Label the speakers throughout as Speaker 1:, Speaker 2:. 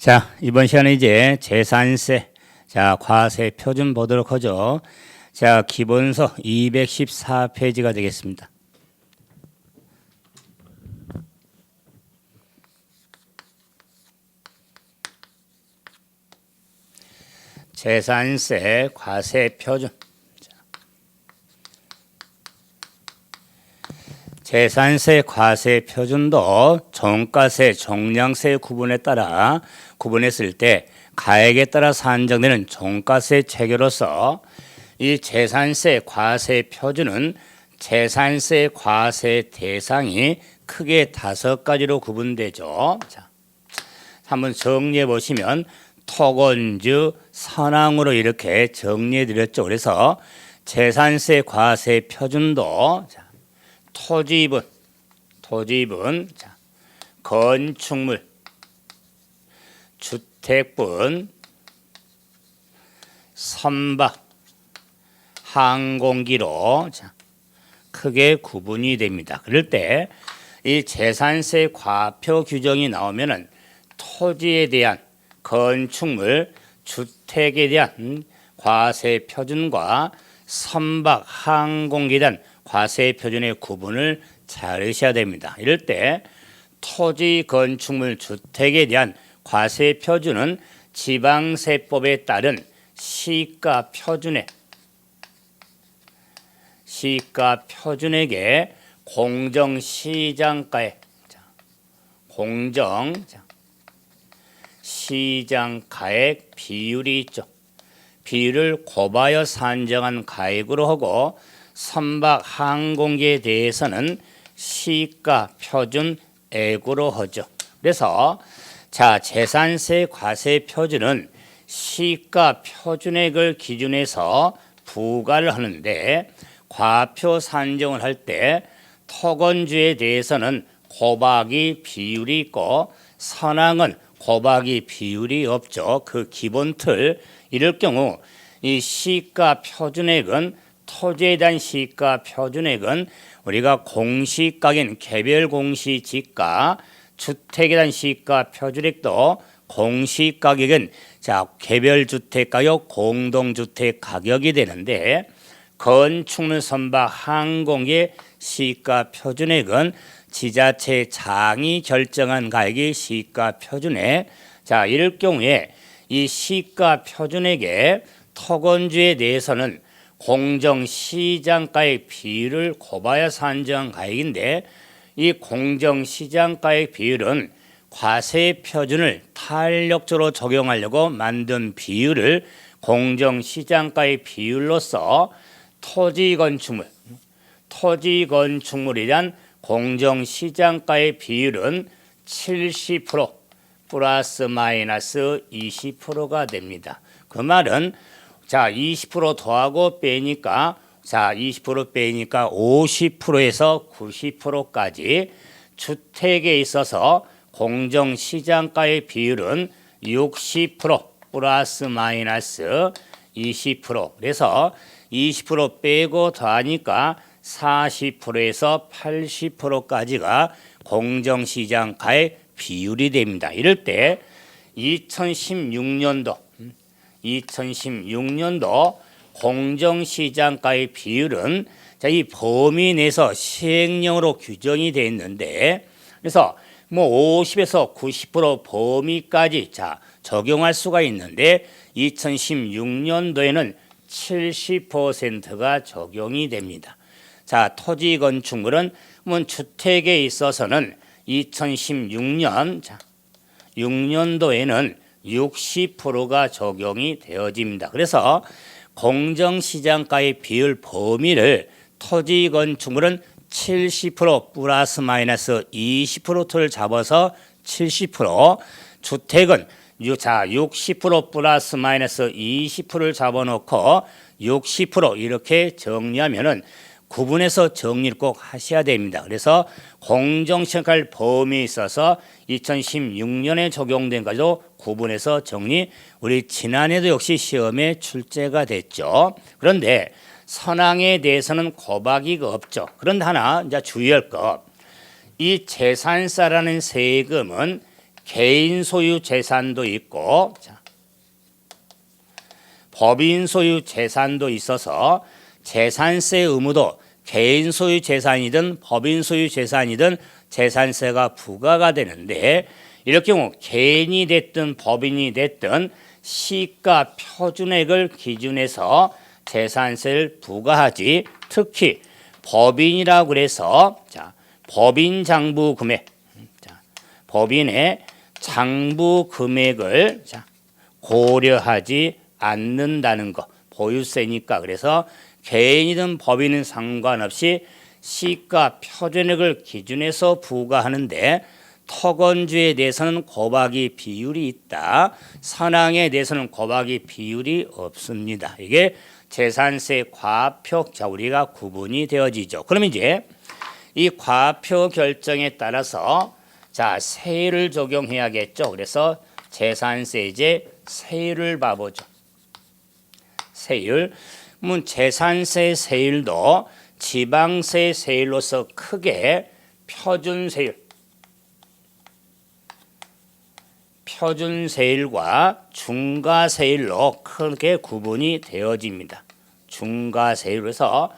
Speaker 1: 자, 이번 시간에 이제 재산세, 과세 표준 보도록 하죠. 자, 기본서 214페이지가 되겠습니다. 재산세, 과세 표준. 재산세, 과세 표준도 종가세, 종량세 구분에 따라 구분했을 때 가액에 따라 산정되는 종가세 체계로서 이 재산세, 과세 표준은 재산세, 과세 대상이 크게 5가지로 구분되죠. 자, 한번 정리해 보시면 토건주, 선항으로 이렇게 정리해 드렸죠. 그래서 재산세, 과세 표준도 토지분, 건축물, 주택분, 선박, 항공기로 크게 구분이 됩니다. 그럴 때 이 재산세 과표 규정이 나오면은 토지에 대한 건축물, 주택에 대한 과세 표준과 선박, 항공기에 대한 과세 표준의 구분을 잘 하셔야 됩니다. 이럴 때 토지, 건축물, 주택에 대한 과세 표준은 지방세법에 따른 시가 표준액에 공정시장가액, 공정시장가액 비율이 있죠. 비율을 곱하여 산정한 가액으로 하고 선박, 항공기에 대해서는 시가 표준액으로 하죠. 그래서 재산세, 과세 표준은 시가 표준액을 기준해서 부과를 하는데 과표 산정을 할 때 토건주에 대해서는 곱하기 비율이 있고 선항은 곱하기 비율이 없죠. 그 기본 틀. 이럴 경우 이 시가 표준액은 토지에 대한 시가 표준액은 우리가 공시가격인 개별 공시지가, 주택에 대한 시가 표준액도 공시가격은 개별 주택 가격, 공동주택 가격이 되는데 건축물, 선박, 항공기의 시가 표준액은 지자체 장이 결정한 가격이 시가 표준액. 이럴 경우에 이 시가 표준액에 토건주에 대해서는 공정시장가액 비율을 곱하여 산정한 가액인데 이 공정시장가액 비율은 과세 표준을 탄력적으로 적용하려고 만든 비율을 공정시장가액 비율로서 토지건축물에 대한 공정시장가액 비율은 70% 플러스 마이너스 20%가 됩니다. 그 말은 20% 더하고 빼니까 20% 빼니까 50%에서 90%까지 주택에 있어서 공정시장가의 비율은 60% 플러스 마이너스 20%. 그래서 20% 빼고 더하니까 40%에서 80%까지가 공정시장가의 비율이 됩니다. 이럴 때 2016년도 공정시장가의 비율은 이 범위 내에서 시행령으로 규정이 되어 있는데 그래서 50에서 90% 범위까지 적용할 수가 있는데 2016년도에는 70%가 적용이 됩니다. 토지 건축물은 주택에 있어서는 2016년도에는 60%가 적용이 되어집니다. 그래서 공정시장가의 비율 범위를 토지 건축물은 70% 플러스 마이너스 20%를 잡아서 70%, 주택은 60% 플러스 마이너스 20%를 잡아놓고 60% 이렇게 정리하면은 구분해서 정리를 꼭 하셔야 됩니다. 그래서 공정시장가의 범위에 있어서 2016년에 적용된 것도 구분해서 정리. 우리 지난해도 역시 시험에 출제가 됐죠. 그런데 선항에 대해서는 곱하기가 없죠. 그런데 하나 주의할 것. 이 재산세라는 세금은 개인 소유 재산도 있고, 자, 법인 소유 재산도 있어서 재산세 의무도 개인 소유 재산이든 법인 소유 재산이든 재산세가 부과가 되는데, 이럴 경우 개인이 됐든 법인이 됐든 시가 표준액을 기준해서 재산세를 부과하지, 특히 법인이라고 그래서 자, 법인 장부 금액, 자, 법인의 장부 금액을 자, 고려하지 않는다는 거, 보유세니까. 그래서 개인이든 법인은 상관없이 시가 표준액을 기준해서 부과하는데, 토건주에 대해서는 곱하기 비율이 있다. 선항에 대해서는 곱하기 비율이 없습니다. 이게 재산세 과표, 자, 우리가 구분이 되어지죠. 그럼 이제 이 과표 결정에 따라서 자, 세율을 적용해야겠죠. 그래서 재산세제 세율을 봐보죠. 세율. 그러면 재산세 세율도 지방세 세율로서 크게 표준세율과 중과세율로 크게 구분이 되어집니다. 중과세율에서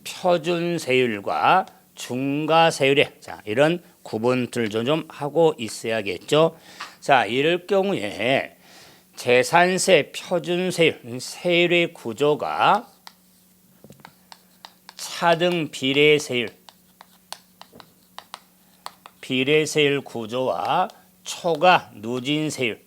Speaker 1: 표준세율과 중과세율에 자, 이런 구분들을 좀 하고 있어야겠죠. 자, 이럴 경우에 재산세 표준세율 세율의 구조가 차등 비례세율 구조와 초과 누진세율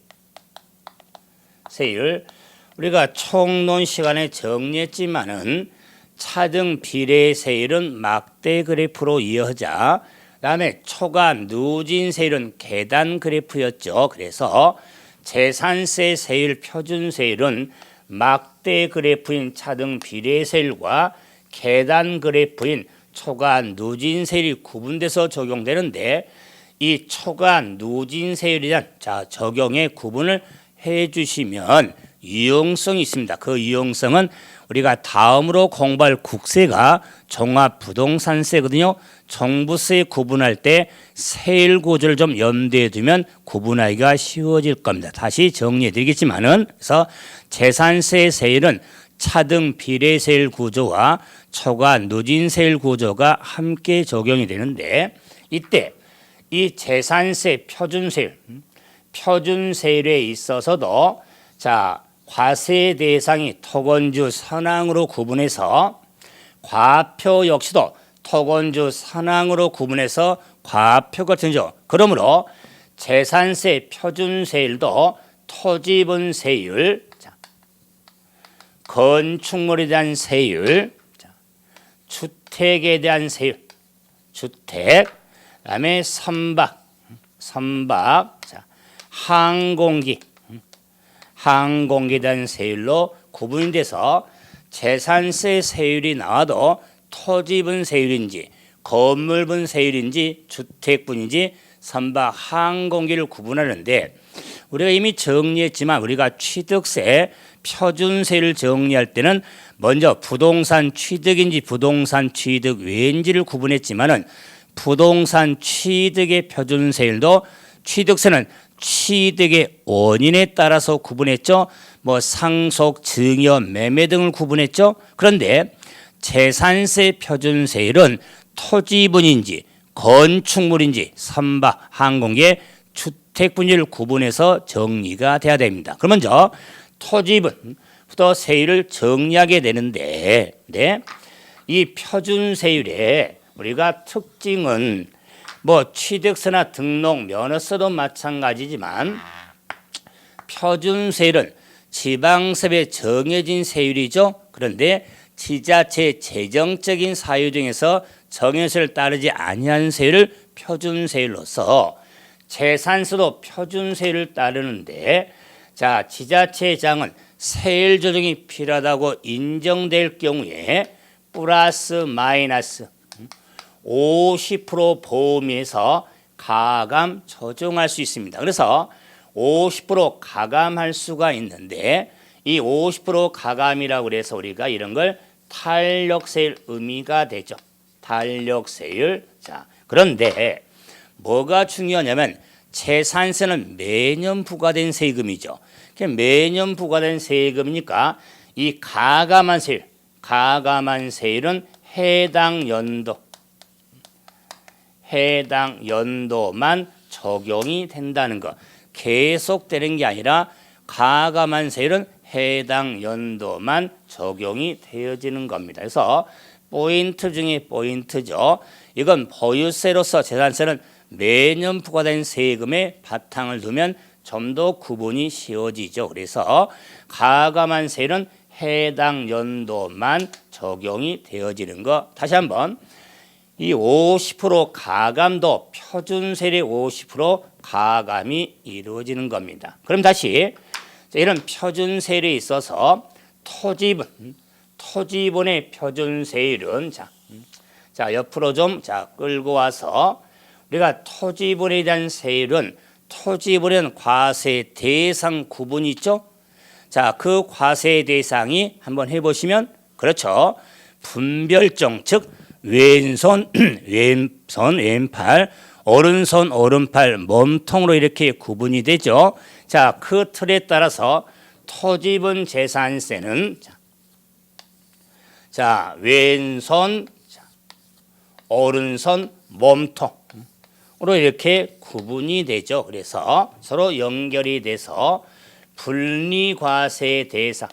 Speaker 1: 우리가 총론 시간에 정리했지만은 차등 비례세율은 막대 그래프로 이어져, 그다음에 초과 누진세율은 계단 그래프였죠. 그래서 재산세 세율 표준세율은 막대 그래프인 차등 비례세율과 계단 그래프인 초과 누진세율이 구분돼서 적용되는데, 이 초과 누진세율에 대한 자, 적용의 구분을 해 주시면 유용성이 있습니다. 그 유용성은 우리가 다음으로 공부할 국세가 종합부동산세거든요. 종부세 구분할 때 세율 구조를 좀 염두에 두면 구분하기가 쉬워질 겁니다. 다시 정리해 드리겠지만은, 그래서 재산세 세율은 차등 비례세율 구조와 초과 누진세율 구조가 함께 적용이 되는데, 이때 이 재산세 표준세율에 있어서도 자, 과세 대상이 토건주 선항으로 구분해서 과표 역시도 토건주 선항으로 구분해서 과표가 되죠. 그러므로 재산세 표준세율도 토지분세율, 건축물에 대한 세율, 주택에 대한 세율, 주택, 그다음에 선박, 자, 항공기에 대한 세율로 구분이 돼서 재산세 세율이 나와도 토지분 세율인지 건물분 세율인지 주택분인지 선박, 항공기를 구분하는데, 우리가 이미 정리했지만 우리가 취득세 표준세를 정리할 때는 먼저 부동산 취득인지 부동산 취득 외인지를 구분했지만은, 부동산 취득의 표준세율도 취득세는 취득의 원인에 따라서 구분했죠. 뭐 상속, 증여, 매매 등을 구분했죠. 그런데 재산세 표준세율은 토지분인지 건축물인지 선박, 항공기의 주택분지를 구분해서 정리가 돼야 됩니다. 그럼 먼저 토지분부터 세율을 정리하게 되는데, 네, 이 표준세율의 우리가 특징은 뭐 취득세나 등록, 면허세도 마찬가지지만 표준세율은 지방세법에 정해진 세율이죠. 그런데 지자체 재정적인 사유 중에서 정해서를 따르지 아니한 세율을 표준세율로서, 재산세도 표준세율을 따르는데, 자, 지자체장은 세율 조정이 필요하다고 인정될 경우에 플러스 마이너스 50% 범위에서 가감 조정할 수 있습니다. 그래서 50% 가감할 수가 있는데, 이 50% 가감이라고 해서 우리가 이런 걸 탄력세율 의미가 되죠. 탄력세율. 자, 그런데 뭐가 중요하냐면 재산세는 매년 부과된 세금이죠. 매년 부과된 세금이니까 이 가감한 세율은 해당 연도만 적용이 된다는 거. 계속되는 게 아니라 가감한 세율은 해당 연도만 적용이 되어지는 겁니다. 그래서 포인트 중에 포인트죠. 이건 보유세로서 재산세는 매년 부과된 세금에 바탕을 두면 좀 더 구분이 쉬워지죠. 그래서 가감한 세율은 해당 연도만 적용이 되어지는 거. 다시 한번 이 50% 가감도 표준세율의 50% 가감이 이루어지는 겁니다. 그럼 다시 이런 표준세율에 있어서 토지분의 표준세율은 자 옆으로 좀 끌고 와서 우리가 토지분에 대한 세율은 토지분은 과세 대상 구분이 있죠. 자, 그 과세 대상이 한번 해보시면 그렇죠. 분별정 즉 왼손 왼팔 오른손 오른팔 몸통으로 이렇게 구분이 되죠. 자, 그 틀에 따라서 토지분 재산세는 자 왼손 오른손 몸통으로 이렇게 구분이 되죠. 그래서 서로 연결이 돼서 분리과세 대상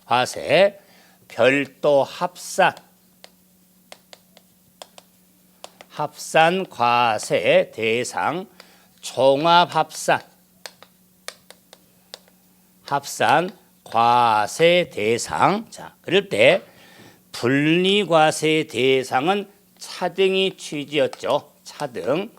Speaker 1: 과세 별도 합산 과세 대상 종합합산 과세 대상. 자, 그럴 때 분리과세 대상은 차등이 취지였죠. 차등.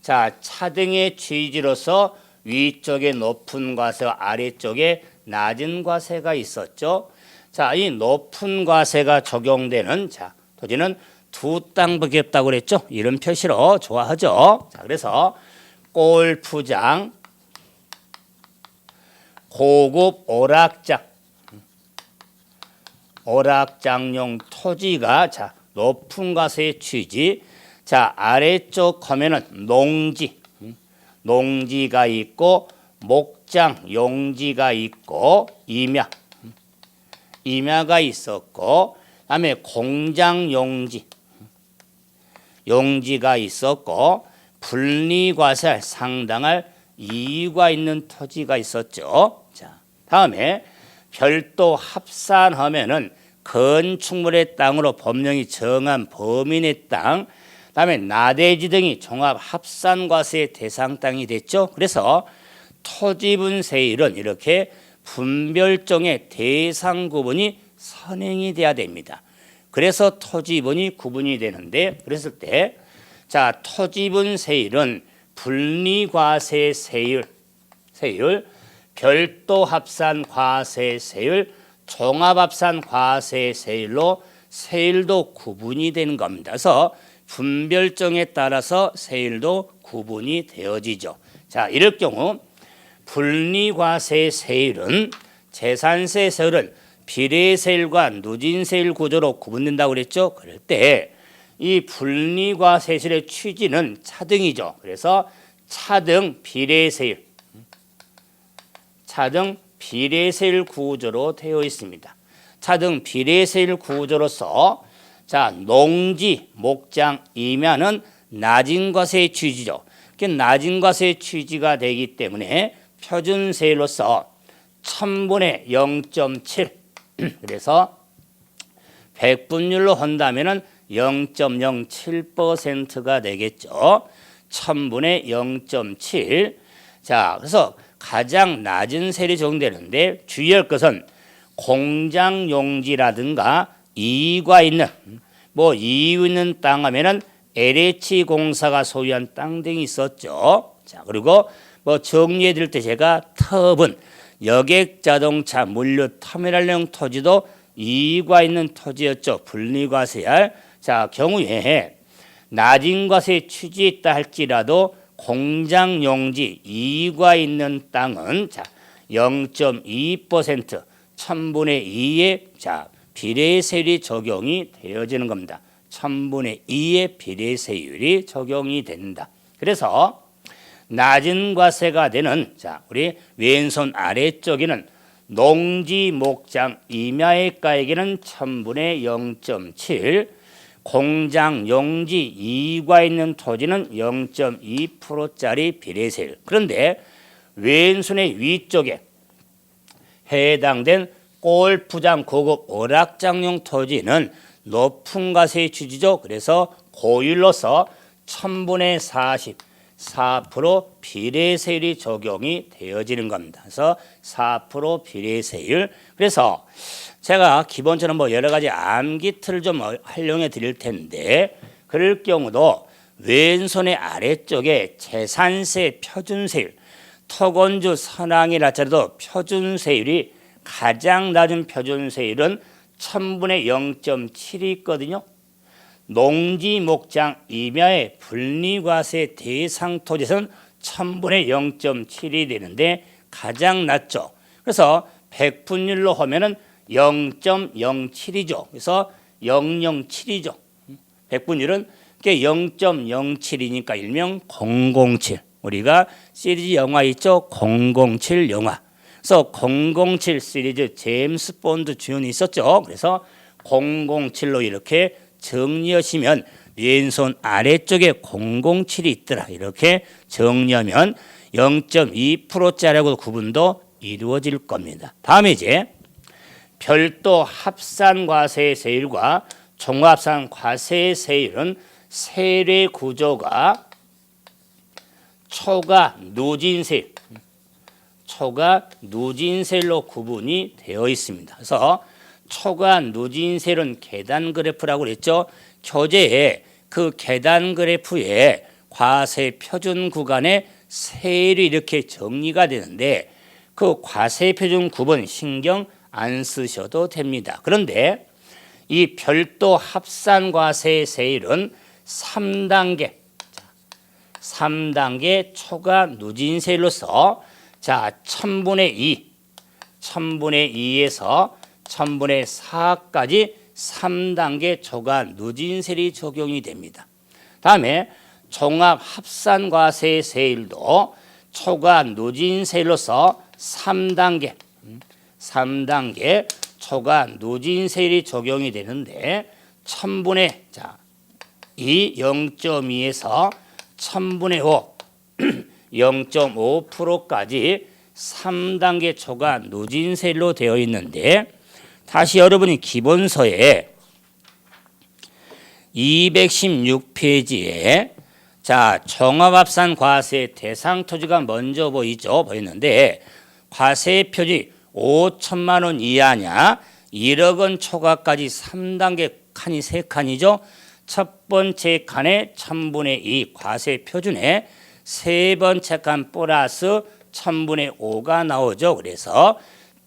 Speaker 1: 자, 차등의 취지로서 위쪽에 높은 과세와 아래쪽에 낮은 과세가 있었죠. 자, 이 높은 과세가 적용되는 토지는 두 땅밖에 없다고 그랬죠. 이런 표시로 좋아하죠. 자, 그래서 골프장, 고급 오락장용 토지가 높은 과세의 취지. 자, 아래쪽 하면은 농지가 있고 목장 용지가 있고 임야가 있었고 그다음에 공장 용지가 있었고 분리과세 상당할 이유가 있는 토지가 있었죠. 자, 다음에 별도 합산하면은 건축물의 땅으로 법령이 정한 범인의 땅, 그다음에 나대지 등이 종합 합산과세 대상 땅이 됐죠. 그래서 토지분세율은 이렇게 분별종의 대상 구분이 선행이 돼야 됩니다. 그래서 토지분이 구분이 되는데 그랬을 때 토지분세율은 분리과세 세율, 별도합산 과세 세율, 종합합산 과세 세율로 세율도 구분이 되는 겁니다. 그래서 분별정에 따라서 세율도 구분이 되어지죠. 자, 이럴 경우 분리과세 세율은 재산세 세율은 비례세율과 누진세율 구조로 구분된다고 그랬죠. 그럴 때 이 분리과세율의 취지는 차등이죠. 그래서 차등 비례세율 구조로 되어 있습니다. 차등 비례세율 구조로서 농지, 목장, 임야는 낮은 과세의 취지죠. 낮은 과세의 취지가 되기 때문에 표준세율로서 1000분의 0.7 그래서 100분율로 한다면은 0.07%가 되겠죠. 1000분의 0.7. 자, 그래서 가장 낮은 세율이 적용되는데 주의할 것은 공장 용지라든가 이유가 있는 이유 있는 땅 하면은 LH 공사가 소유한 땅 등이 있었죠. 자, 그리고 정리해 드릴 때 제가 터분 여객 자동차 물류 터미널용 토지도 이유가 있는 토지였죠. 분리과세할 경우에 낮은 과세 취지에 있다 할지라도 공장 용지 이유가 있는 땅은 0.2% 1000분의 2의 비례세율이 적용이 되어지는 겁니다. 1000분의 2의 비례세율이 적용이 된다. 그래서 낮은 과세가 되는 자 우리 왼손 아래쪽에는 농지 목장 임야액가에게는 1000분의 0.7 공장 용지 이가 있는 토지는 0.2%짜리 비례세율. 그런데 왼손의 위쪽에 해당된 골프장 고급 오락장용 토지는 높은 과세의 취지죠. 그래서 고율로서 1000분의 4% 비례세율이 적용이 되어지는 겁니다. 그래서 4% 비례세율. 그래서 제가 기본적으로 뭐 여러 가지 암기틀을 좀 활용해 드릴 텐데 그럴 경우도 왼손의 아래쪽에 재산세 표준세율 토건주 선항이라 하더라도 표준세율이 가장 낮은 표준세율은 1000분의 0.7이 있거든요. 농지 목장 임야의 분리과세 대상 토지에서는 1000분의 0.7이 되는데 가장 낮죠. 그래서 백분율로 하면은 0.07이죠. 그래서 007이죠. 백분율은 0.07이니까 일명 007. 우리가 시리즈 영화 있죠. 007 영화. 그래서 007 시리즈 제임스 본드 주연이 있었죠. 그래서 007로 이렇게 정리하시면 왼손 아래쪽에 007이 있더라. 이렇게 정리하면 0.2%짜리하고 구분도 이루어질 겁니다. 다음에 이제 별도 합산과세세율과 종합산과세세율은 세례 구조가 초과 누진세율로 구분이 되어 있습니다. 그래서 초과 누진세율은 계단 그래프라고 그랬죠. 교재에 그 계단 그래프에 과세 표준 구간의 세율이 이렇게 정리가 되는데 그 과세 표준 구분 신경 안 쓰셔도 됩니다. 그런데 이 별도 합산과세세율은 3단계 초과 누진세율로서 자 1000분의 2에서 1000분의 4까지 3단계 초과 누진세율이 적용이 됩니다. 다음에 종합합산과세세율도 초과 누진세율로서 3단계 초과 누진세율이 적용이 되는데 1000분의 2 0.2에서 1000분의 5 0.5%까지 3단계 초과 누진세율로 되어 있는데 다시 여러분이 기본서에 216페이지에 자 종합합산 과세 대상 토지가 먼저 보이는데 과세 표지 5천만 원 이하냐 1억 원 초과까지 3단계 칸이 3칸이죠. 첫 번째 칸에 1000분의 2 과세 표준에 세 번째 칸 플러스 1000분의 5가 나오죠. 그래서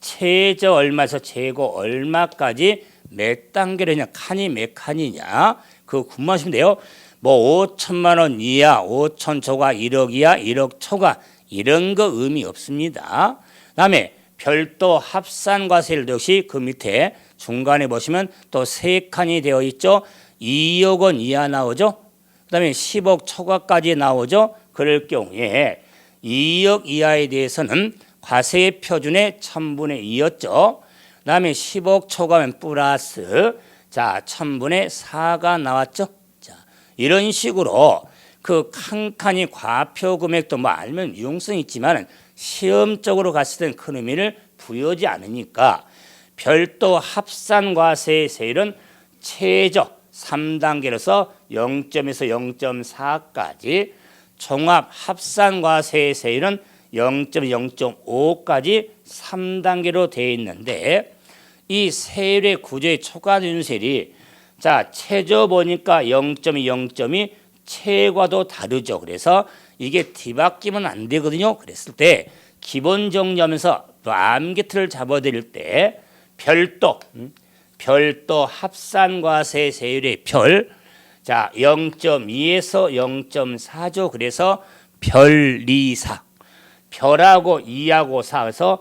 Speaker 1: 최저 얼마에서 최고 얼마까지 몇 단계로 냐 칸이 몇 칸이냐 그거 구분하시면 돼요. 뭐 5천만 원 이하 5천 초과 1억 이하 1억 초과 이런 거 의미 없습니다. 그다음에 별도 합산과세율 역시 그 밑에 중간에 보시면 또 세 칸이 되어 있죠. 2억 원 이하 나오죠. 그다음에 10억 초과까지 나오죠. 그럴 경우에 2억 이하에 대해서는 과세 표준의 1000분의 2였죠. 그다음에 10억 초과면 플러스 자 1000분의 4가 나왔죠. 자 이런 식으로 그 칸칸이 과표 금액도 뭐 알면 유용성이 있지만 시험적으로 갔을 때는 큰 의미를 부여하지 않으니까 별도 합산과세세율은 최저 3단계로서 0.에서 0.4까지 종합 합산과세세율은 0.5까지 3단계로 되어 있는데 이 세율의 구조의 초과 누진세율이 자 최저 보니까 0.2, 0.2 최과도 다르죠. 그래서 이게 뒤바뀌면 안 되거든요. 그랬을 때 기본 정리하면서 또 암기틀을 잡아드릴 때 별도 합산과세세율의 자 0.2에서 0.4죠. 그래서 별리사 별하고 2하고 4에서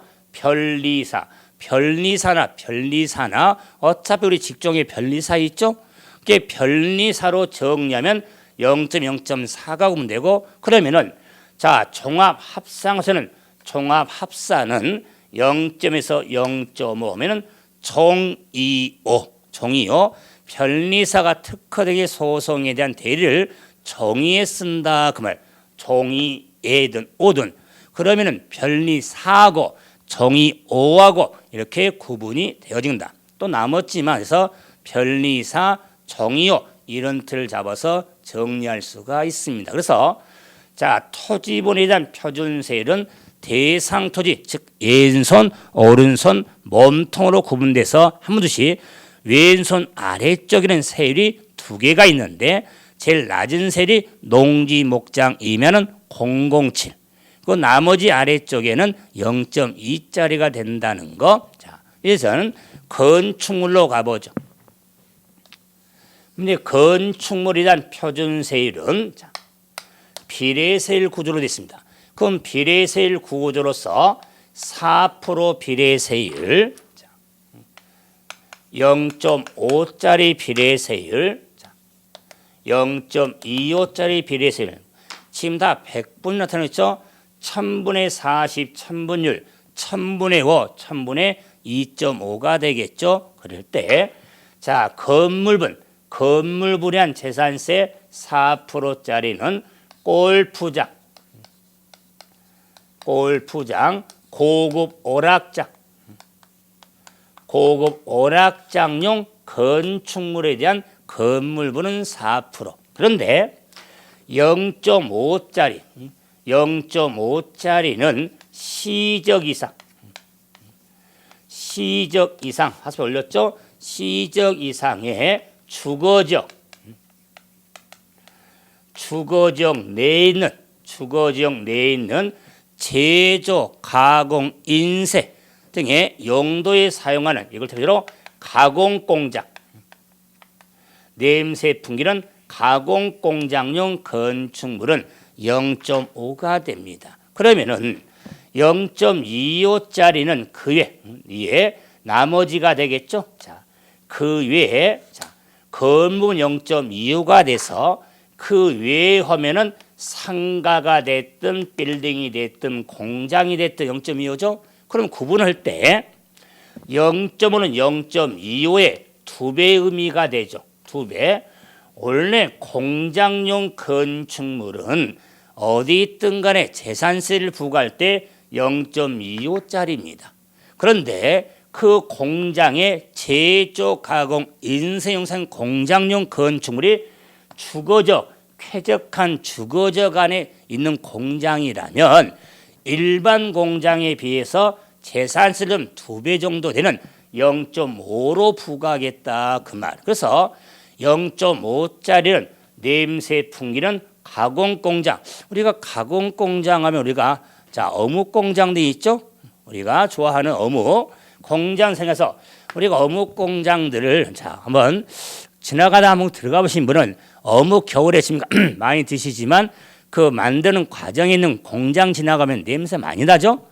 Speaker 1: 별리사나 어차피 우리 직종에 별리사 있죠. 그게 별리사로 정리하면 0.0.4가 구면 되고 그러면은 자, 종합합상에서는 종합합산은 0점에서 0.5면은 종2오 변리사가 특허되게 소송에 대한 대리를 종이에 쓴다 그 말. 종이에든 오든 그러면은 변리사하고 종이오하고 이렇게 구분이 되어진다. 또 남았지만 그래서 변리사, 종이오 이런 틀을 잡아서 정리할 수가 있습니다. 그래서 자, 토지본에 대한 표준세율은 대상 토지, 즉 왼손, 오른손, 몸통으로 구분돼서 한 문두씩 왼손 아래쪽에는 세율이 두 개가 있는데 제일 낮은 세율이 농지 목장이면은 007. 그 나머지 아래쪽에는 0.2짜리가 된다는 거. 자, 이제는 건축물로 가보죠. 근데 건축물에 대한 표준세율은 자, 비례세율 구조로 되어 있습니다. 그럼 비례세율 구조로서 4% 비례세율, 0.5짜리 비례세율, 0.25짜리 비례세율. 지금 다 100분 나타났죠? 1000분의 40, 1000분율, 1000분의 5, 1000분의 2.5가 되겠죠? 그럴 때, 자, 건물분에 한 재산세 4%짜리는 골프장, 고급 오락장용 건축물에 대한 건물분은 4%. 그런데 0.5짜리는 시적 이상, 하수 올렸죠? 시적 이상의 주거적 내에 있는 제조, 가공, 인쇄 등의 용도에 사용하는 이걸 대표로 가공공장, 냄새 풍기는 가공공장용 건축물은 0.5가 됩니다. 그러면은 0.25짜리는 그 위에 나머지가 되겠죠. 자, 그 위에 건물은 0.25가 돼서 그 외에 하면은 상가가 됐든 빌딩이 됐든 공장이 됐든 0.25죠. 그럼 구분할 때 0.5는 0.25의 2배의 의미가 되죠. 2배. 원래 공장용 건축물은 어디 있든 간에 재산세를 부과할 때 0.25짜리입니다. 그런데 그 공장의 제조, 가공, 인쇄용산 공장용 건축물이 쾌적한 주거적 안에 있는 공장이라면 일반 공장에 비해서 재산세는 2배 정도 되는 0.5로 부과하겠다 그 말. 그래서 0.5짜리는 냄새 풍기는 가공공장. 우리가 가공공장 하면 우리가 어묵 공장도 있죠. 우리가 좋아하는 어묵 공장 생겨서 우리가 어묵 공장들을 한번 지나가다 한번 들어가 보신 분은 어묵 겨울에 지금 많이 드시지만 그 만드는 과정에 있는 공장 지나가면 냄새 많이 나죠.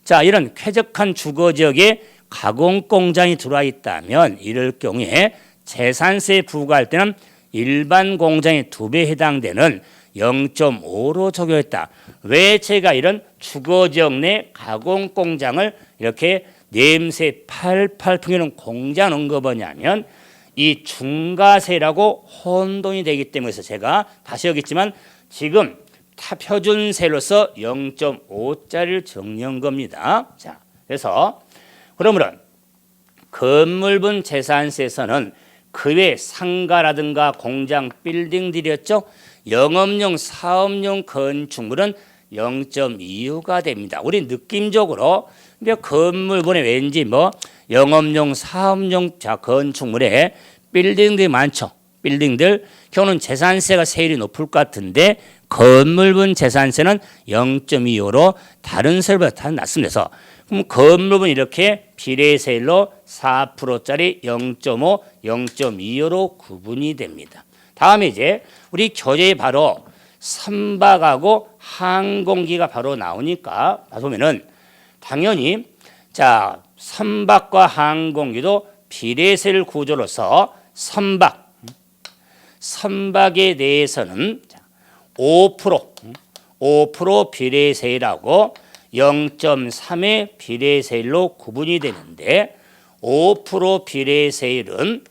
Speaker 1: 자, 이런 쾌적한 주거지역에 가공 공장이 들어와 있다면 이럴 경우에 재산세 부과할 때는 일반 공장의 2배에 해당되는 0.5로 적용했다. 왜 제가 이런 주거지역 내 가공 공장을 이렇게 냄새 팔팔 풍기는 공장 넣은 거 뭐냐면 이 중과세라고 혼돈이 되기 때문에 제가 다시 여기지만 지금 표준세로서 0.5짜리를 정리한 겁니다. 자, 그래서 그러면 건물분 재산세에서는 그 외 상가라든가 공장, 빌딩들이었죠. 영업용, 사업용 건축물은 0.25가 됩니다. 우리 느낌적으로 건물분에 왠지 영업용, 사업용 건축물에 빌딩들이 많죠. 빌딩들 경우는 재산세가 세율이 높을 것 같은데 건물분 재산세는 0.25로 다른 세율보다 낮습니다. 그럼 건물분 이렇게 비례세율로 4%짜리 0.5, 0.25로 구분이 됩니다. 다음에 이제 우리 교재에 바로 선박하고 항공기가 바로 나오니까 보면은 당연히 선박과 항공기도 비례세율 구조로서 선박에 대해서는 5% 5% 비례세율하고 0.3의 비례세율로 구분이 되는데 5% 비례세율은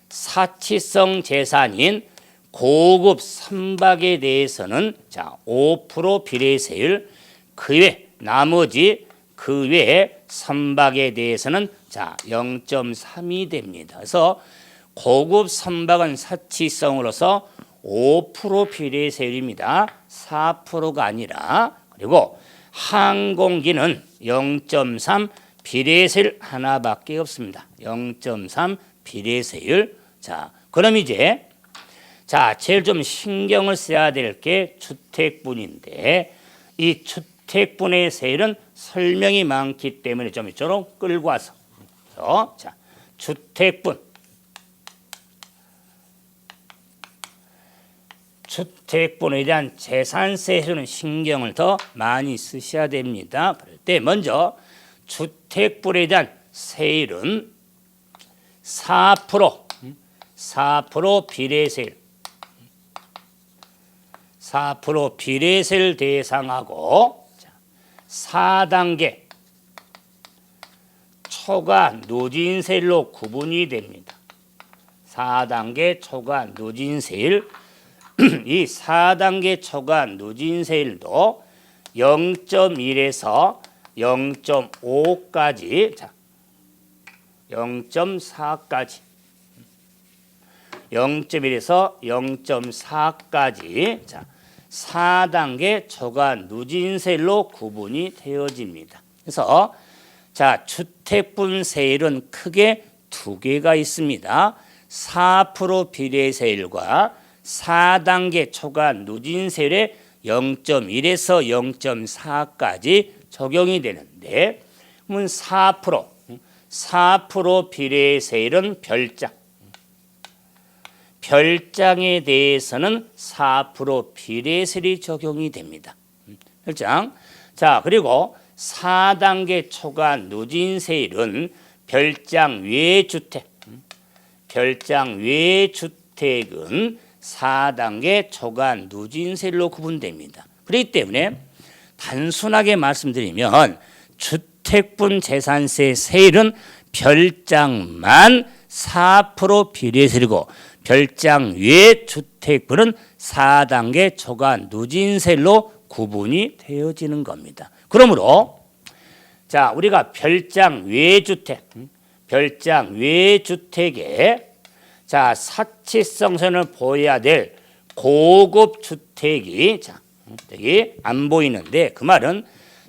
Speaker 1: 사치성 재산인 고급 선박에 대해서는 5% 비례세율, 그 외 나머지 그 외 선박에 대해서는 0.3이 됩니다. 그래서 고급 선박은 사치성으로서 5% 비례세율입니다. 4%가 아니라. 그리고 항공기는 0.3 비례세율 하나밖에 없습니다. 0.3 비례세율. 그럼 이제 제일 좀 신경을 써야 될 게 주택분인데 이 주택분의 세율은 설명이 많기 때문에 좀 이쪽으로 끌고 와서 주택분에 대한 재산세율은 신경을 더 많이 쓰셔야 됩니다. 그럴 때 먼저 주택분에 대한 세율은 4% 비례세율 4% 비례세율 대상하고 4단계 초과 누진세율로 구분이 됩니다. 4단계 초과 누진세율 이 4단계 초과 누진세율도 0.1에서 0.5까지 0.4까지 0.1에서 0.4까지 4단계 초과 누진세율로 구분이 되어집니다. 그래서 주택분 세율은 크게 두 개가 있습니다. 4% 비례세율과 4단계 초과 누진세율의 0.1에서 0.4까지 적용이 되는데 4% 비례세율은 별장에 대해서는 4% 비례세율이 적용이 됩니다. 별장. 그리고 4단계 초과 누진세율은 별장 외 주택은 4단계 초과 누진세율로 구분됩니다. 그렇기 때문에 단순하게 말씀드리면 주택분 재산세 세율은 별장만 4% 비례세율이고 별장 외 주택분은 4단계 초과 누진세율로 구분이 되어지는 겁니다. 그러므로 우리가 별장 외 주택에 사치성선을 보여야 될 고급 주택이 여기 안 보이는데 그 말은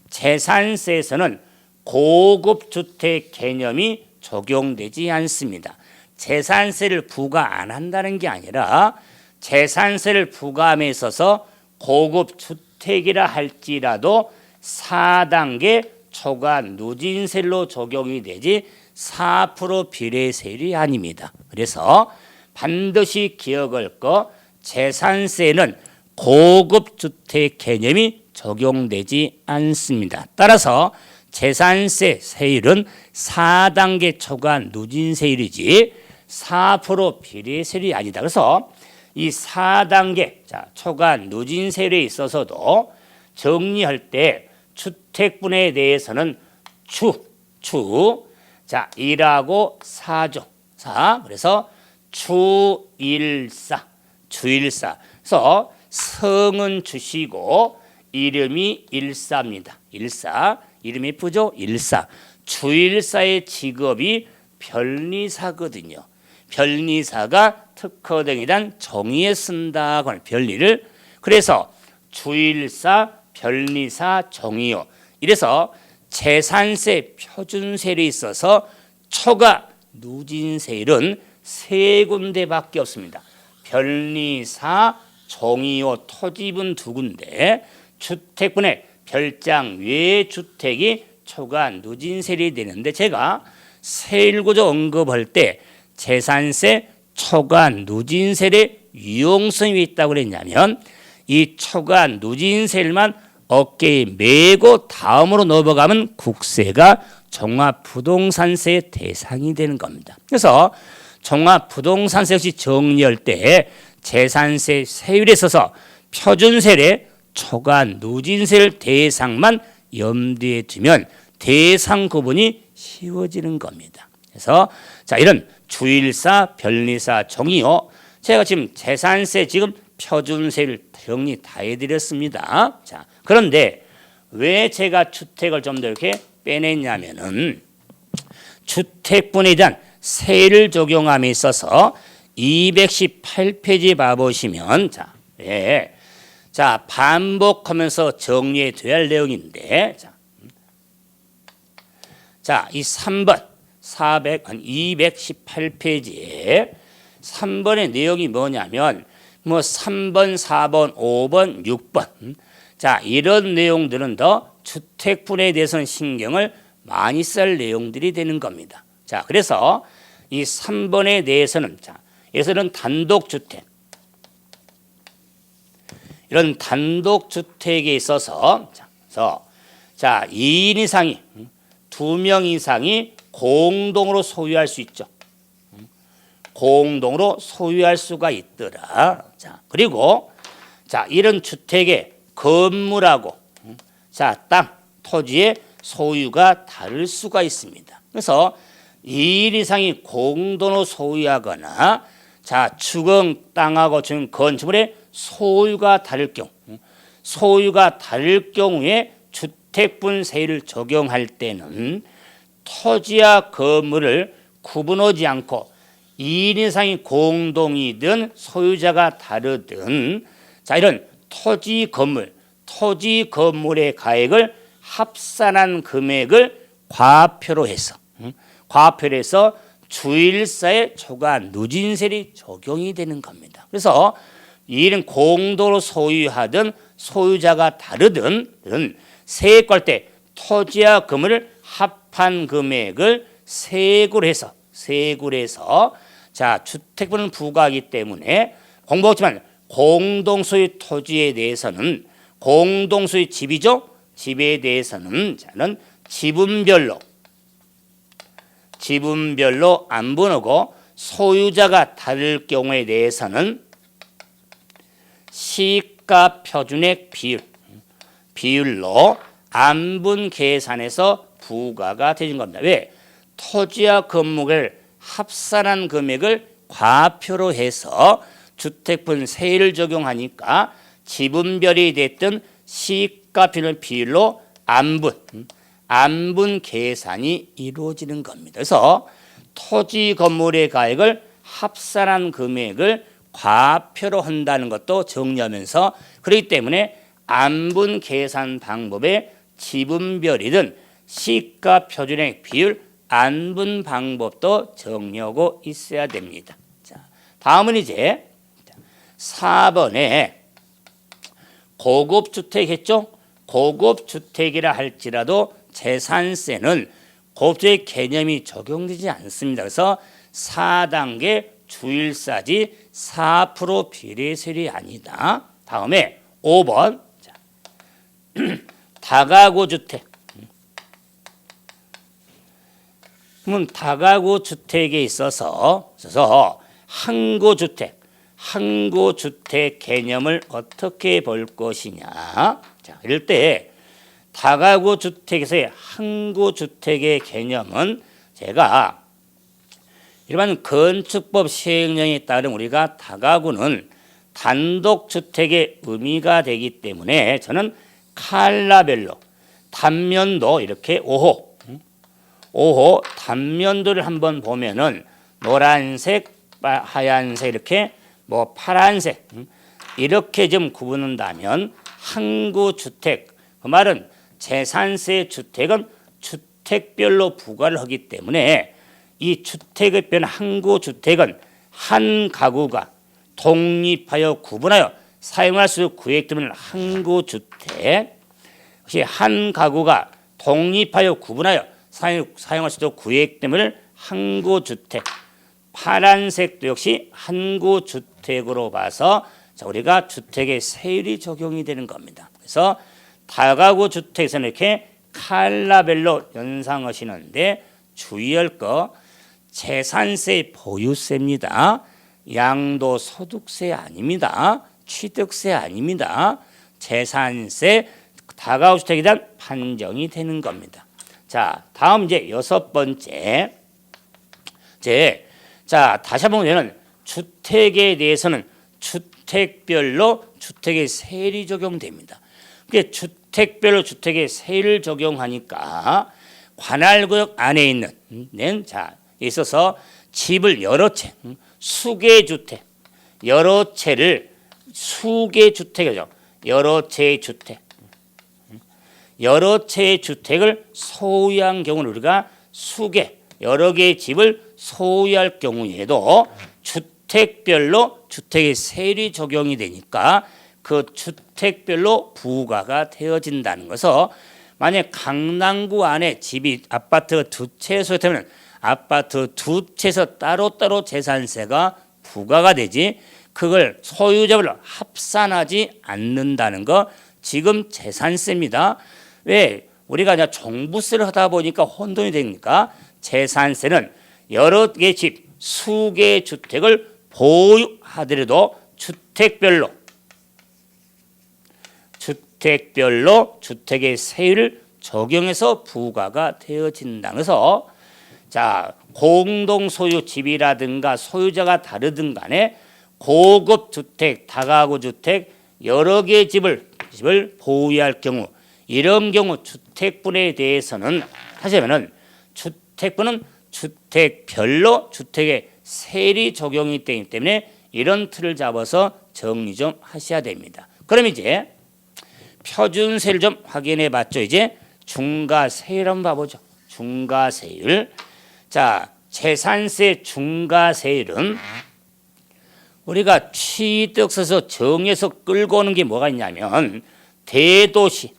Speaker 1: 재산세에서는 고급 주택 개념이 적용되지 않습니다. 재산세를 부과 안 한다는 게 아니라 재산세를 부과함에 있어서 고급 주택이라 할지라도 4단계 초과 누진세율로 적용이 되지 4% 비례세율이 아닙니다. 그래서 반드시 기억할 거 재산세는 고급 주택 개념이 적용되지 않습니다. 따라서 재산세 세율은 4단계 초과 누진세율이지 4% 비례세율이 아니다. 그래서 이 4단계 초과 누진세율에 있어서도 정리할 때 주택분에 대해서는 1하고 4죠. 그래서 주일사. 그래서 성은 주시고 이름이 일사입니다. 이름이 예쁘죠? 일사. 주일사의 직업이 변리사거든요. 변리사가 특허등에 대한 정의에 쓴다고 하는 변리를. 그래서 주일사, 변리사, 정의요. 이래서 재산세 표준세율에 있어서 초과 누진세율은 세 군데밖에 없습니다. 변리사, 정의요, 토지분 두 군데. 주택분의 별장 외 주택이 초과 누진세율이 되는데 제가 세율구조 언급할 때 재산세 초과 누진세율의 유용성이 있다고 그랬냐면 이 초과 누진세율만 어깨에 메고 다음으로 넘어가면 국세가 종합부동산세의 대상이 되는 겁니다. 그래서 종합부동산세 역시 정리할 때 재산세 세율에 있어서 표준세율의 초과 누진세를 대상만 염두에 두면 대상 구분이 쉬워지는 겁니다. 그래서 자, 이런 주일사, 변리사, 종이요. 제가 지금 재산세 지금 표준세를 정리 다 해드렸습니다. 자, 그런데 왜 제가 주택을 좀 더 이렇게 빼냈냐면은 주택분에 대한 세를 적용함에 있어서 218페이지 봐보시면 자, 예. 자, 반복하면서 정리해 둬야 할 내용인데 자, 이 3번 218페이지에 3번의 내용이 뭐냐면 뭐 3번, 4번, 5번, 6번 자, 이런 내용들은 더 주택분에 대해서는 신경을 많이 쓸 내용들이 되는 겁니다. 자, 그래서 이 3번에 대해서는 자, 여기서는 단독주택 이런 단독주택에 있어서 자, 2인 이상이 2명 이상이 공동으로 소유할 수 있죠. 공동으로 소유할 수가 있더라. 자, 그리고 자, 이런 주택의 건물하고 자, 땅, 토지의 소유가 다를 수가 있습니다. 그래서 2인 이상이 공동으로 소유하거나 자, 주거 땅하고 주거 건축물의 소유가 다를 경우에 주택분세를 적용할 때는 토지와 건물을 구분하지 않고 2인 이상이 공동이든 소유자가 다르든 자, 이런 토지 건물의 가액을 합산한 금액을 과표로 해서 주일사의 초과 누진세율이 적용이 되는 겁니다. 그래서 이는 공동으로 소유하든 소유자가 다르든 세액 걸 때 토지와 건물을 합한 금액을 세액으로 해서 자, 주택분은 부과하기 때문에 공부했지만 공동소유 토지에 대해서는 공동소유 집이죠. 집에 대해서는 저는 지분별로 안분하고 소유자가 다를 경우에 대해서는 시가 표준액 비율로 안분 계산해서 부과가 되는 겁니다. 왜? 토지와 건물을 합산한 금액을 과표로 해서 주택분 세율을 적용하니까 지분별이 됐든 시가 비율로 안분 계산이 이루어지는 겁니다. 그래서 토지 건물의 가액을 합산한 금액을 과표로 한다는 것도 정리하면서 그렇기 때문에 안분 계산 방법의 지분별이든 시가 표준액 비율 안분 방법도 정리하고 있어야 됩니다. 자, 다음은 이제 4번에 고급주택 했죠? 고급주택이라 할지라도 재산세는 고급주택 개념이 적용되지 않습니다. 그래서 4단계 주일사지 4% 비례세율이 아니다. 다음에 5번 다가구 주택. 그러면 다가구 주택에 있어서 항구 주택 개념을 어떻게 볼 것이냐. 자, 이럴 때 다가구 주택에서의 항구 주택의 개념은 제가 일반 건축법 시행령에 따른 우리가 다가구는 단독 주택의 의미가 되기 때문에 저는 컬러별로 단면도 이렇게 5호 단면도를 한번 보면은 노란색, 하얀색 이렇게 뭐 파란색 이렇게 좀 구분한다면 항구 주택 그 말은 재산세 주택은 주택별로 부과를 하기 때문에 이 주택의 편 항구 주택은 한 가구가 독립하여 구분하여 사용할 수 있는 구획 때문에 항구 주택. 혹시 한 가구가 독립하여 구분하여 사용할 수 있는 구획 때문에 항구 주택. 파란색도 역시 항구 주택으로 봐서 우리가 주택의 세율이 적용이 되는 겁니다. 그래서 다가구 주택에서는 이렇게 컬러별로 연상하시는데 주의할 거 재산세 보유세입니다. 양도소득세 아닙니다. 취득세 아닙니다. 재산세 다가구주택에 대한 판정이 되는 겁니다. 자, 다음 이제 6번째. 자, 다시 한번 보면 주택에 대해서는 주택별로 주택의 세율이 적용됩니다. 그게 주택별로 주택의 세율을 적용하니까 관할구역 안에 있는 자 있어서 집을 여러 채 수개주택 여러 채를 수개주택이죠. 여러 채의 주택 여러 채의 주택을 소유한 경우는 우리가 수개 여러 개의 집을 소유할 경우에도 주택별로 주택의 세율이 적용이 되니까 그 주택별로 부과가 되어진다는 것은 만약 강남구 안에 집이 아파트가 두 채 소유되면 아파트 두 채에서 따로따로 재산세가 부과가 되지 그걸 소유자별로 합산하지 않는다는 거 지금 재산세입니다. 왜 우리가 이제 종부세를 하다 보니까 혼돈이 되니까 재산세는 여러 개의 집, 수개의 주택을 보유하더라도 주택별로 주택의 세율을 적용해서 부과가 되어진다는 것은 자 공동 소유 집이라든가 소유자가 다르든 간에 고급 주택, 다가구 주택 여러 개의 집을 보유할 경우 이런 경우 주택분에 대해서는 다시 하면은 주택분은 주택별로 주택의 세율이 적용이 되기 때문에 이런 틀을 잡아서 정리 좀 하셔야 됩니다. 그럼 이제 표준세율 좀 확인해 봤죠. 이제 중과세율 한번 봐보죠. 중과세율. 자, 재산세 중과세율은 우리가 취득세에서 정해서 끌고 오는 게 뭐가 있냐면 대도시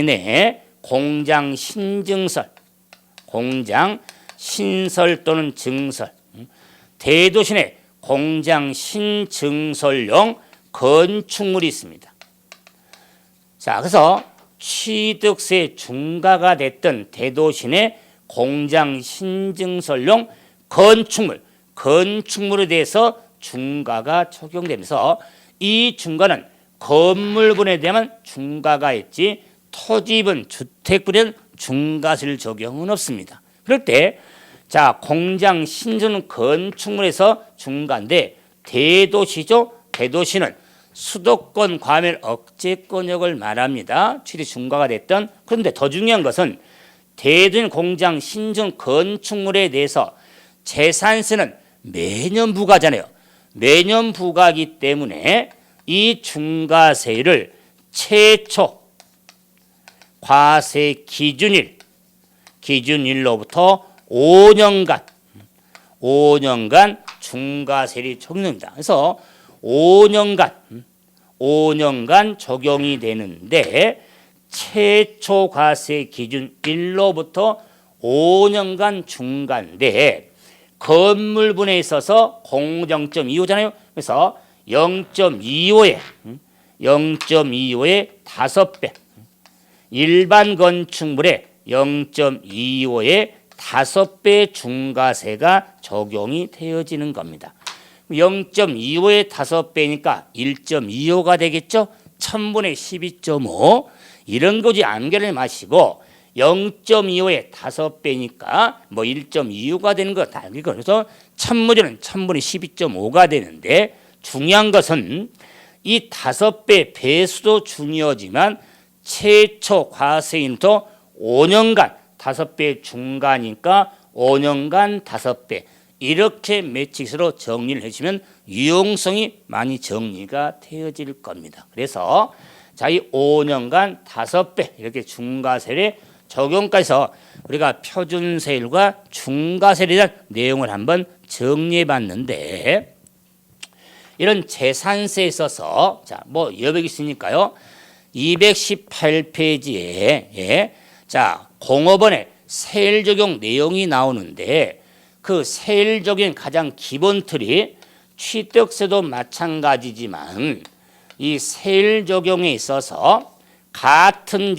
Speaker 1: 내 공장 신증설, 공장 신설 또는 증설, 대도시 내 공장 신증설용 건축물이 있습니다. 자, 그래서 취득세 중과가 됐던 대도시 내 공장 신증설용 건축물에 대해서 중과가 적용되면서 이 중과는 건물분에 대한 중과가 있지 토지분, 주택분에는 중과세를 적용은 없습니다. 그럴 때 자 공장 신증 건축물에서 중과인데 대도시죠. 대도시는 수도권 과밀 억제권역을 말합니다. 취득 중과가 됐던. 그런데 더 중요한 것은 대도시 공장 신증 건축물에 대해서 재산세는 매년 부과잖아요. 매년 부과하기 때문에 이 중과세율을 최초 과세 기준일로부터 5년간 중과세율이 적용됩니다. 그래서 5년간 적용이 되는데 최초 과세 기준일로부터 5년간 중과인데 건물분에 있어서 0.25잖아요. 그래서 0.25에 5배 일반 건축물에 0.25의 5배 중과세가 적용이 되어지는 겁니다. 0.25의 5배니까 1.25가 되겠죠. 1000분의 12.5 이런 거지 암기를 마시고 0.25의 5배니까 뭐 1.25가 되는 거 다 알고 그래서 1000분의 12.5가 되는데 중요한 것은 이 5배 배수도 중요하지만 최초 과세인도 5년간 5배 중과니까 5년간 5배 이렇게 매칙으로 정리를 해주면 유용성이 많이 정리가 되어질 겁니다. 그래서 자, 이 5년간 5배 이렇게 중과세율에 적용까지 해서 우리가 표준세율과 중과세율에 대한 내용을 한번 정리해 봤는데 이런 재산세에 있어서 자, 뭐 여백이 있으니까요. 218페이지에 자, 공업원의 세율 적용 내용이 나오는데 그 세율 적용 가장 기본 틀이 취득세도 마찬가지지만 이 세율 적용에 있어서 같은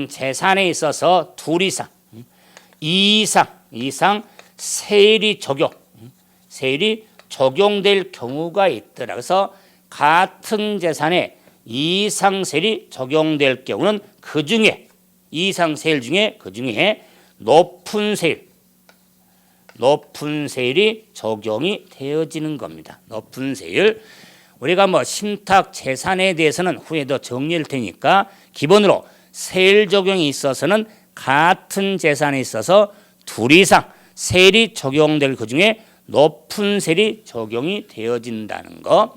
Speaker 1: 재산에 있어서 둘 이상 세율이 적용 세율이 적용될 경우가 있더라. 그래서 같은 재산에 이상 세율이 적용될 경우는 그 중에 이상 세율 중에 그 중에 높은 세율이 적용이 되어지는 겁니다. 높은 세율. 우리가 뭐 신탁 재산에 대해서는 후에 더 정리할 테니까 기본으로 세율 적용이 있어서는 같은 재산에 있어서 둘 이상 세율이 적용될 그 중에 높은 세율이 적용이 되어진다는 거.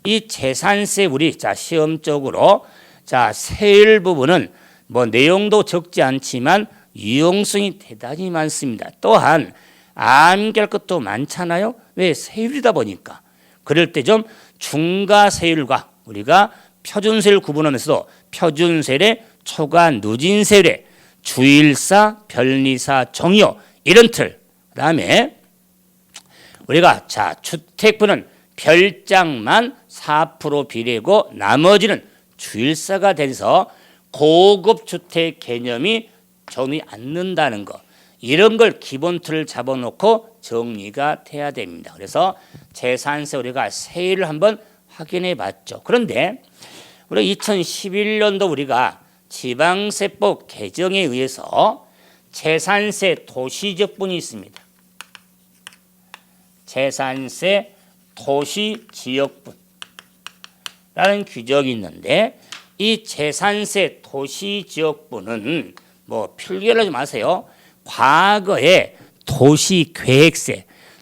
Speaker 1: 이 재산세 우리 자 시험적으로 자 세율 부분은 뭐 내용도 적지 않지만 유용성이 대단히 많습니다. 또한 암기할 것도 많잖아요. 왜? 세율이다 보니까. 그럴 때 좀 중과세율과 우리가 표준세율 구분하면서도 표준세율의 초과 누진세율의 주일사, 변리사, 정의요 이런 틀. 그다음에 우리가 자 주택부는 별장만 4% 비례고 나머지는 주일사가 돼서 고급 주택 개념이 적용이 않는다는 거. 이런 걸 기본 틀을 잡아놓고 정리가 돼야 됩니다. 그래서 재산세 우리가 세율을 한번 확인해 봤죠. 그런데 우리 2011년도 우리가 지방세법 개정에 의해서 재산세 도시지역분이 있습니다. 재산세 도시지역분라는 규정이 있는데 이 재산세 도시지역분은 뭐 필기하지 마세요. 과거에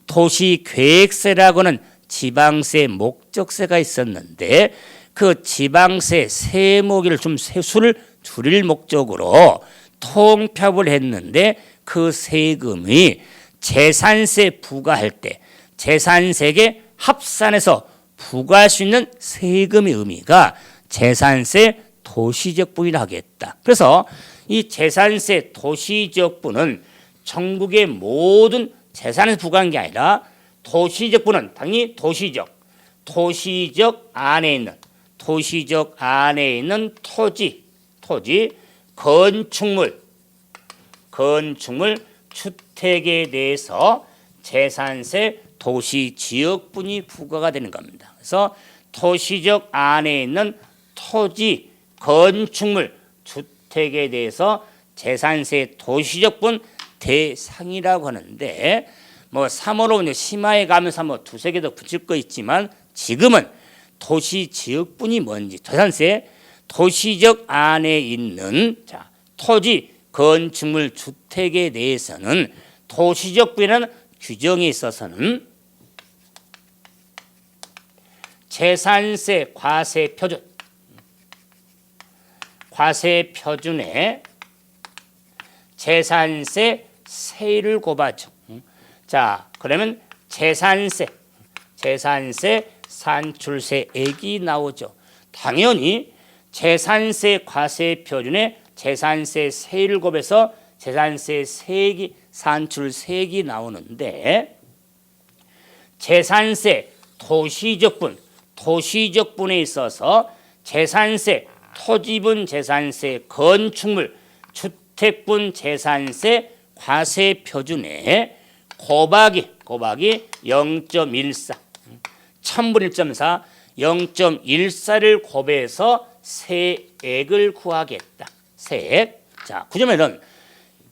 Speaker 1: 도시계획세라고는 지방세 목적세가 있었는데 그 지방세 세목을 좀 세수를 줄일 목적으로 통합을 했는데 그 세금이 재산세 부과할 때 재산세에 합산해서 부과할 수 있는 세금의 의미가 재산세 도시지역분이라 하겠다. 그래서 이 재산세 도시지역분은 전국의 모든 재산에 부과한 게 아니라 도시지역분은 당연히 도시지역 안에 있는 토지, 건축물, 주택에 대해서 재산세 도시지역분이 부과가 되는 겁니다. 그래서 도시지역 안에 있는 토지, 건축물, 주택에 대해서 재산세 도시지역분 대상이라고 하는데 뭐 3호로 심화에 가면서 뭐 두세 개 더 붙일 거 있지만 지금은 도시지역분이 뭔지 재산세 도시지역 안에 있는 자 토지, 건축물, 주택에 대해서는 도시지역분이라는 규정에 있어서는 재산세 과세 표준에 재산세 세율을 곱하죠. 자, 그러면 재산세 산출세액이 나오죠. 당연히 재산세 과세 표준에 재산세 세율을 곱해서 재산세 세액이 산출세액이 나오는데 재산세 도시지역분에 있어서 재산세 토지분 재산세 건축물 주택분 재산세 과세 표준에 곱하기 0.14 1000분의 1.4 0.14를 곱해서 세액을 구하겠다. 세액. 자, 그 점에는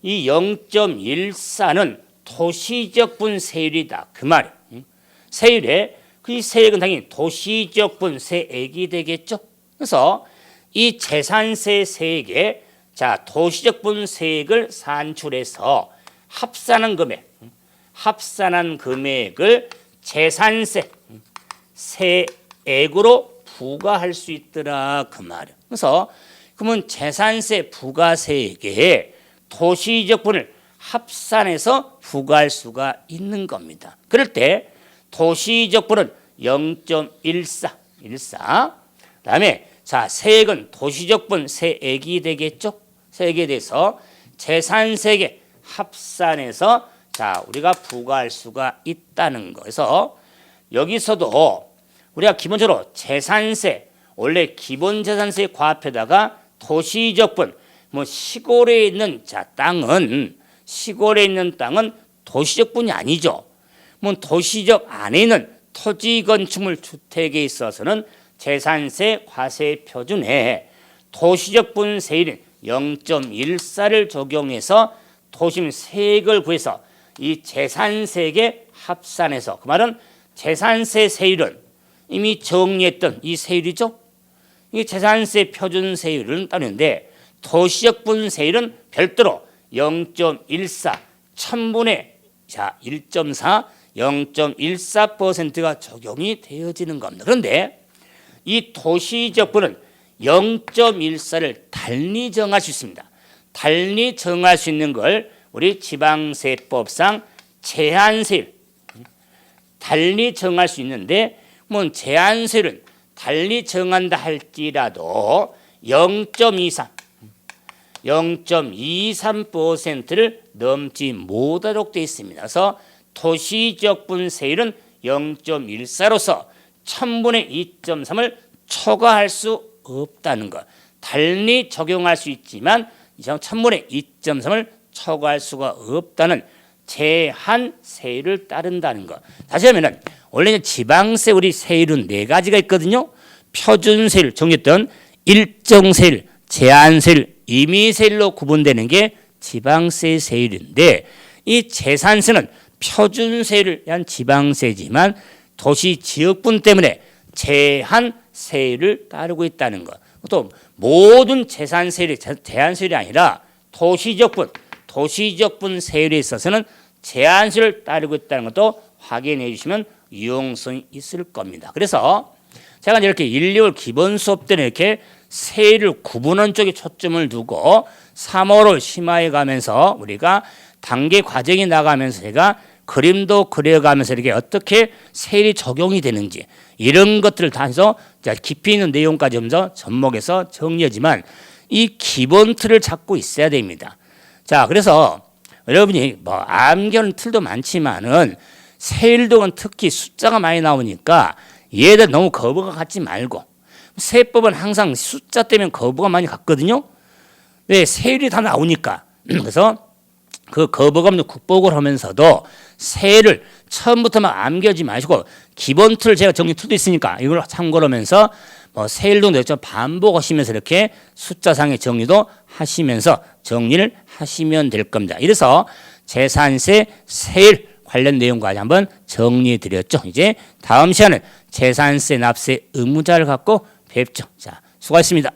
Speaker 1: 이 0.14는 도시지역분 세율이다. 그 말이에요. 세율에 그 세액은 당연히 도시지역분 세액이 되겠죠. 그래서 이 재산세 세액에 자 도시지역분 세액을 산출해서 합산한 금액을 재산세 세액으로 부과할 수 있더라 그 말이에요. 그래서 그러면 재산세 부과세액에 도시지역분을 합산해서 부과할 수가 있는 겁니다. 그럴 때 도시지역분은 0.14. 그다음에 자 세액은 도시지역분 세액이 되겠죠. 세액에 대해서 재산세액에 합산해서 자 우리가 부과할 수가 있다는 거. 그래서 여기서도 우리가 기본적으로 재산세 원래 기본재산세 과합에다가 도시지역분 뭐 시골에 있는 땅은 도시지역분이 아니죠. 도시적 안에 있는 토지 건축물 주택에 있어서는 재산세 과세 표준에 도시적 분세율인 0.14를 적용해서 도심 세액을 구해서 이 재산세액에 합산해서, 그 말은 재산세 세율은 이미 정리했던 이 세율이죠. 이 재산세 표준 세율은 따르는데 도시적 분세율은 별도로 0.14 천분의 1.4 0.14%가 적용이 되어지는 겁니다. 그런데 이 도시적 분은 0.14를 달리 정할 수 있습니다. 달리 정할 수 있는 걸 우리 지방세법상 제한세율, 달리 정할 수 있는데 제한세율은 달리 정한다 할지라도 0.23, 0.23%를 넘지 못하도록 되어 있습니다. 그래서 도시적 분세율은 0.14로서 1000분의 2.3을 초과할 수 없다는 것. 달리 적용할 수 있지만 1000분의 2.3을 초과할 수가 없다는 제한세율을 따른다는 것. 다시 하면은 원래 지방세 우리 세율은 네 가지가 있거든요. 표준세율 정했던 일정세율, 제한세율, 임의세율로 구분되는 게 지방세 세율인데 이 재산세는 표준세율을 한 지방세지만 도시 지역분 때문에 제한세율을 따르고 있다는 것. 또 모든 재산세율이 제한세율이 아니라 도시적분 세율에 있어서는 제한세율을 따르고 있다는 것도 확인해 주시면 유용성이 있을 겁니다. 그래서 제가 이렇게 1, 2월 기본 수업 때는 이렇게 세율을 구분하는 쪽에 초점을 두고 3, 5를 심화해 가면서 우리가 단계 과정이 나가면서 제가 그림도 그려가면서 이렇게 어떻게 세율이 적용이 되는지 이런 것들을 다 해서 깊이 있는 내용까지 하면서 접목해서 정리하지만 이 기본 틀을 잡고 있어야 됩니다. 자, 그래서 여러분이 암기하는 틀도 많지만은 세율도는 특히 숫자가 많이 나오니까 얘들 너무 거부가 갖지 말고, 세법은 항상 숫자 때문에 거부가 많이 갔거든요. 왜? 세율이 다 나오니까. 그래서 그 거부감 극복을 하면서도 세율을 처음부터 막 암기하지 마시고 기본 틀 제가 정리 틀도 있으니까 이걸 참고로 하면서 세율도 좀 반복하시면서 이렇게 숫자상의 정리도 하시면서 정리를 하시면 될 겁니다. 이래서 재산세 세율 관련 내용까지 한번 정리해 드렸죠. 이제 다음 시간은 재산세 납세 의무자를 갖고 뵙죠. 자, 수고하셨습니다.